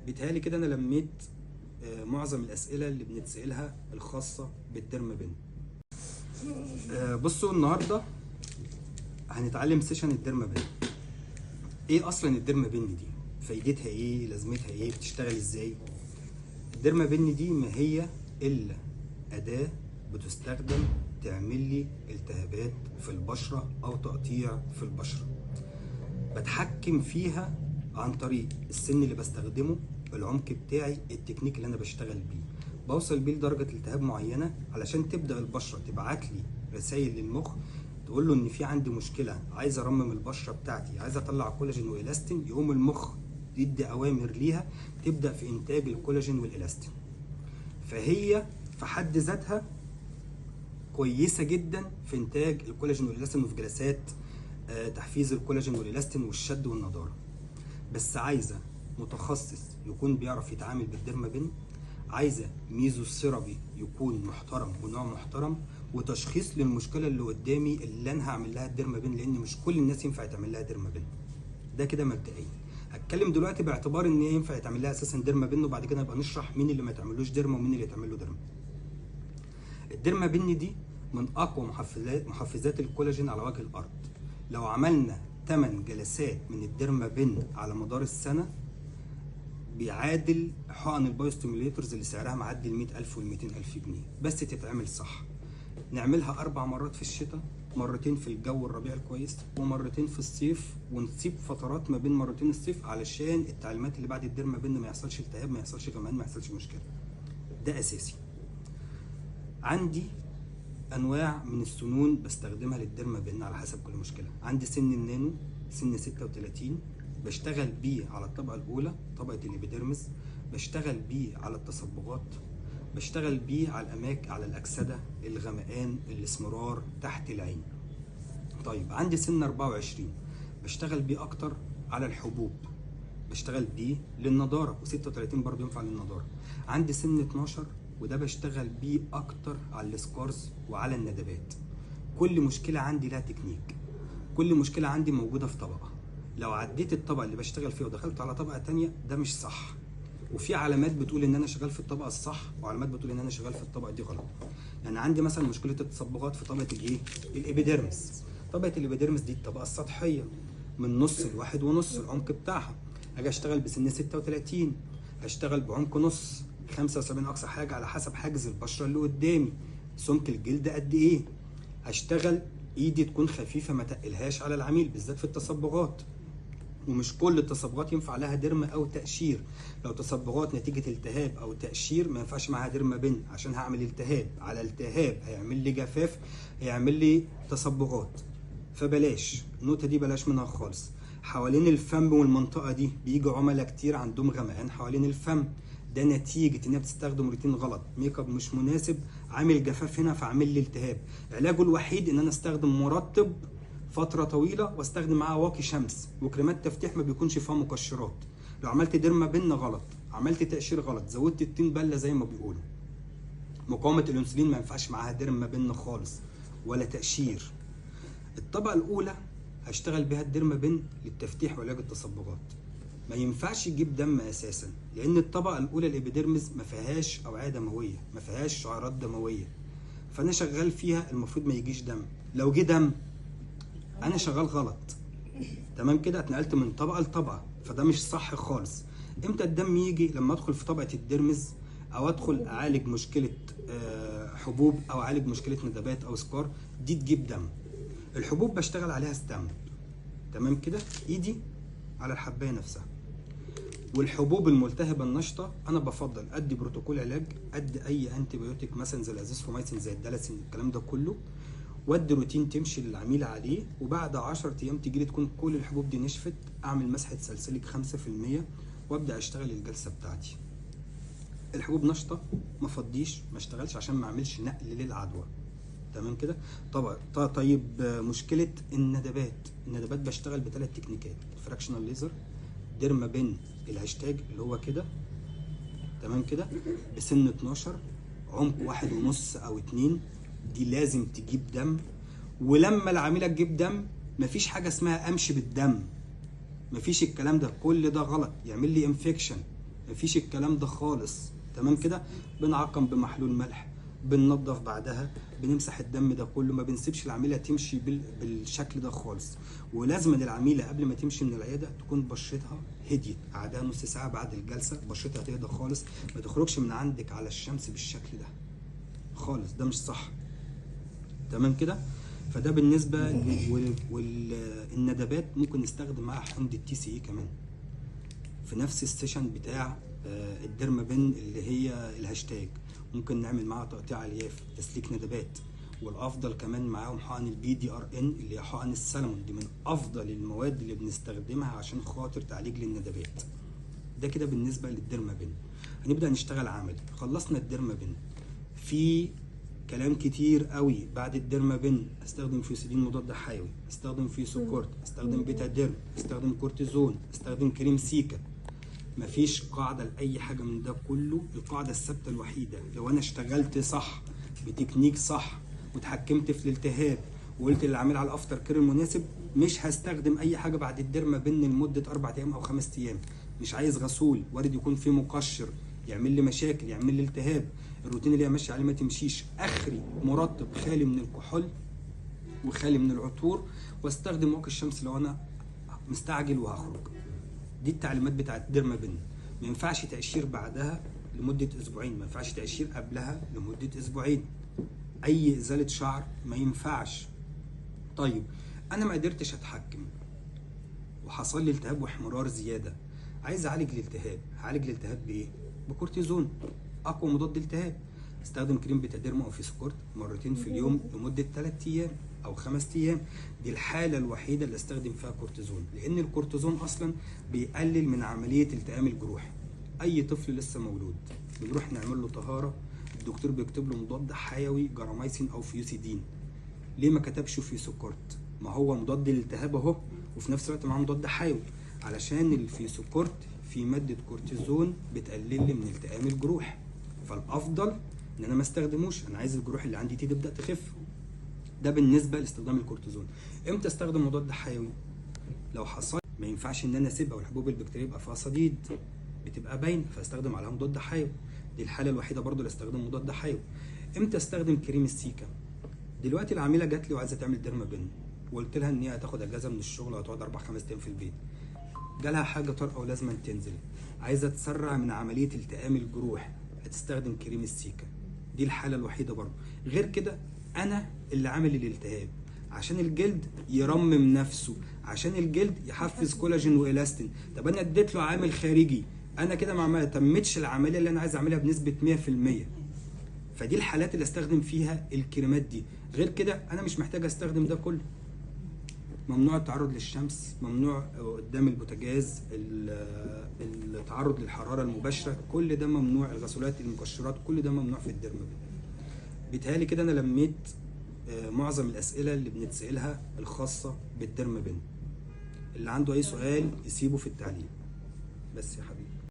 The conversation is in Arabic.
بيتهيألي كده انا لميت معظم الاسئله اللي بنتسالها الخاصه بالديرمابين. بصوا النهارده هنتعلم سيشن الديرمابين. ايه اصلا الديرمابين دي؟ فايدتها ايه؟ لازمتها ايه؟ بتشتغل ازاي؟ الديرمابين دي ما هي الا اداه بتستخدم تعمل لي التهابات في البشره او تقطيع في البشره. بتحكم فيها عن طريق السن اللي بستخدمه، العمق بتاعي، التكنيك اللي انا بشتغل بيه. بوصل بيه لدرجه التهاب معينه علشان تبدا البشره تبعت لي رسائل للمخ تقول له ان في عندي مشكله، عايز ارمم البشره بتاعتي، عايز اطلع كولاجين والاستين. يقوم المخ يدي اوامر ليها تبدا في انتاج الكولاجين والالاستين. فهي في حد ذاتها كويسه جدا في انتاج الكولاجين والالاستين وفي جلسات تحفيز الكولاجين والالاستين والشد والنضاره. بس عايزه متخصص يكون بيعرف يتعامل بالديرمابين، عايزه ميزو ثيرابي يكون محترم ونوع محترم، وتشخيص للمشكله اللي قدامي اللي انا هعمل لها الديرمابين، لان مش كل الناس ينفع يتعمل لها ديرمابين. ده كده مبدئيا. هتكلم دلوقتي باعتبار ان هي ينفع يتعمل لها اساسا ديرمابين، وبعد كده نبقى نشرح مين اللي ما يتعملوش ديرما ومين اللي يتعمل له ديرما. الديرمابين دي من اقوى محفزات الكولاجين على وجه الارض. لو عملنا 8 جلسات من الديرمابين على مدار السنه بيعادل حقن البايوستيموليتورز اللي سعرها معدي ال 100,000 وال 200,000 جنيه، بس تتعمل صح. نعملها 4 مرات في الشتاء، مرتين في الجو الربيع الكويس، ومرتين في الصيف، ونسيب فترات ما بين مرتين الصيف علشان التعليمات اللي بعد الديرمابين ما يحصلش التهاب، ما يحصلش غمقان، ما يحصلش مشكله. ده اساسي. عندي انواع من السنون بستخدمها للديرمابين على حسب كل مشكله. عندي سن النانو، سن 36 بشتغل بيه على الطبقه الاولى، طبقه الابيديرمس. بشتغل بيه على التصبغات، بشتغل بيه على الاماكن، على الاكسده، الغمقان، الاسمرار تحت العين. طيب عندي سن 24 بشتغل بيه اكتر على الحبوب، بشتغل بيه للنضاره، و36 برضه ينفع للنضاره. عندي سن 12 وده بشتغل بيه اكتر على السكارز وعلى الندبات. كل مشكله عندي لها تكنيك، كل مشكله عندي موجوده في طبقه. لو عديت الطبقه اللي بشتغل فيها ودخلت على طبقه تانية ده مش صح. وفي علامات بتقول ان انا شغال في الطبقه الصح، وعلامات بتقول ان انا شغال في الطبقه دي غلط. يعني عندي مثلا مشكله التصبغات في طبقه الايه؟ الابيديرمس. طبقه الابيديرمس دي الطبقه السطحيه من نص لواحد ونص العمق بتاعها. اجي اشتغل بسن 36 اشتغل بعمق نص 75 اقصى حاجه على حسب حاجز البشره اللي قدامي، سمك الجلد قد ايه. اشتغل ايدي تكون خفيفه ما تقلهاش على العميل بالذات في التصبغات. ومش كل التصبغات ينفع لها ديرما او تقشير. لو تصبغات نتيجه التهاب او تقشير ما ينفعش معاها ديرمابين، عشان هعمل التهاب على التهاب هيعمل لي جفاف، هيعمل لي تصبغات. فبلاش النقطه دي، بلاش منها خالص. حوالين الفم والمنطقه دي بيجي عملاء كتير عندهم غمقان حوالين الفم، ده نتيجه انها بتستخدم روتين غلط، ميك اب مش مناسب، عامل جفاف هنا فعامل لي التهاب. علاجه الوحيد ان انا استخدم مرطب فتره طويله واستخدم معاها واقي شمس وكريمات تفتيح ما بيكونش فيها مكشرات. لو عملت ديرمابين غلط، عملت تقشير غلط، زودت التين بله زي ما بيقولوا، مقاومه الانسولين ما ينفعش معاها ديرمابين خالص ولا تقشير. الطبقه الاولى هشتغل بها الديرمابين للتفتيح وعلاج التصبغات. ما ينفعش يجيب دم اساسا، لان الطبقه الاولى الابيديرمس ما فيهاش اوعيه دمويه، ما فيهاش شعيرات دمويه، فانا شغال فيها المفروض ما يجيش دم. لو جه دم انا شغال غلط. تمام كده، اتنقلت من طبقه لطبقه، فده مش صح خالص. امتى الدم يجي؟ لما ادخل في طبقه الديرمز، او ادخل اعالج مشكله حبوب، او اعالج مشكله ندبات او سكار، دي تجيب دم. الحبوب بشتغل عليها ستامب، تمام كده، ايدي على الحبايه نفسها. والحبوب الملتهبه النشطه انا بفضل ادي بروتوكول علاج، ادي اي انتي بايوتيك مثلا زي الازيثرومايسين زي الدلاسين الكلام ده كله، وادي روتين تمشي للعميل عليه. وبعد 10 ايام تجي لي تكون كل الحبوب دي نشفت، اعمل مسحه سلسلك 5% وابدا اشتغل الجلسه بتاعتي. الحبوب نشطه ما فضيش، ما اشتغلش عشان ما اعملش نقل للعدوى. تمام كده. طيب مشكله الندبات بشتغل بثلاث تكنيكات: فراكشنال ليزر، ديرمابين الهاشتاج اللي هو كده، تمام كده، بسن 12، عمق 1.5 أو 2. دي لازم تجيب دم. ولما العميله تجيب دم مفيش حاجه اسمها امشي بالدم، مفيش الكلام ده، كل ده غلط، يعمل لي انفكشن. مفيش الكلام ده خالص. تمام كده. بنعقم بمحلول ملح، بننضف بعدها، بنمسح الدم ده كله، ما بنسيبش العميله تمشي بالشكل ده خالص. ولازم العميله قبل ما تمشي من العياده تكون بشرتها هديت، قعدها نص ساعه بعد الجلسه بشرتها هتهدى خالص، ما تخرجش من عندك على الشمس بالشكل ده خالص، ده مش صح. تمام كده. فده بالنسبه والندبات ممكن نستخدم معاها حمض التي سي اي كمان في نفس السيشن بتاع الديرمابين اللي هي الهاشتاج. ممكن نعمل معاها تقطيع الياف، تسليك ندبات. والافضل كمان معاهم حقن البي دي ار ان اللي هي حقن السلمون، دي من افضل المواد اللي بنستخدمها عشان خاطر تعالج للندبات. ده كده بالنسبه للديرمابين. هنبدا نشتغل عملي. خلصنا الديرمابين، في كلام كتير قوي بعد الديرمابين. استخدم فيوسيدين مضاد حيوي، استخدم فيوسوكورت، استخدم بيتاديرم، استخدم كورتيزون، استخدم كريم سيكا. مفيش قاعده لاي حاجه من ده كله. القاعده الثابته الوحيده لو انا اشتغلت صح بتكنيك صح واتحكمت في الالتهاب وقلت للعميل على الافتر كير المناسب، مش هستخدم اي حاجه بعد الديرمابين لمده 4 ايام او 5 ايام. مش عايز غسول، وارد يكون فيه مقشر يعمل لي مشاكل، يعمل لي التهاب. الروتين اللي هي ماشيه عليه ما تمشيش. اخري مرطب خالي من الكحول وخالي من العطور، واستخدم واقي الشمس لو انا مستعجل وهخرج. دي التعليمات بتاعت الديرمابين. ما ينفعش تقشير بعدها لمده اسبوعين، ما ينفعش تقشير قبلها لمده اسبوعين. اي ازاله شعر ما ينفعش. طيب انا ما قدرتش اتحكم وحصل لي التهاب واحمرار زياده، عايز اعالج الالتهاب. هعالج الالتهاب بايه؟ بكورتيزون، اقوى مضاد التهاب. استخدم كريم بيتاديرم او فيسوكورت مرتين في اليوم لمده 3 ايام او 5 ايام. دي الحاله الوحيده اللي استخدم فيها كورتيزون، لان الكورتيزون اصلا بيقلل من عمليه التئام الجروح. اي طفل لسه مولود بنروح نعمل له طهاره، الدكتور بيكتب له مضاد حيوي جراميسين او فيوسيدين. ليه ما كتبش فيسوكورت؟ ما هو مضاد للالتهاب اهو، وفي نفس الوقت معاه مضاد حيوي. علشان الفيسوكورت في ماده كورتيزون بتقلل لي من التئام الجروح، فالافضل ان انا ما استخدموش. انا عايز الجروح اللي عندي تبدا تخف. ده بالنسبه لاستخدام الكورتيزون. امتى استخدم مضاد حيوي؟ لو حصل ما ينفعش ان انا اسيبها والحبوب البكتيريه يبقى فيها صديد بتبقى باينه، فاستخدم عليها مضاد حيوي. دي الحاله الوحيده برضو اللي استخدم مضاد حيوي. امتى استخدم كريم السيكا؟ دلوقتي العميله جات لي وعايزه تعمل ديرمابين، وقلت لها ان هي هتاخد اجازه من الشغل وهتقعد 4 5 ايام في البيت. جالها حاجه طارئه ولازم تنزل، عايزه تسرع من عمليه التئام الجروح، هتستخدم كريم السيكا. دي الحاله الوحيده برضو. غير كده انا اللي عامل الالتهاب عشان الجلد يرمم نفسه، عشان الجلد يحفز كولاجين والاستين. طب انا اديت له عامل خارجي، انا كده ما تمتش العمليه اللي انا عايز اعملها بنسبه 100%. فدي الحالات اللي استخدم فيها الكريمات دي. غير كده انا مش محتاج استخدم ده كله. ممنوع التعرض للشمس، ممنوع قدام البوتاجاز، التعرض للحراره المباشره، كل ده ممنوع. الغسولات، المقشرات، كل ده ممنوع في الديرمابين. بيتهيألي كده انا لميت معظم الاسئله اللي بنتسالها الخاصه بالديرمابين. اللي عنده اي سؤال يسيبه في التعليق. بس يا حبيبي.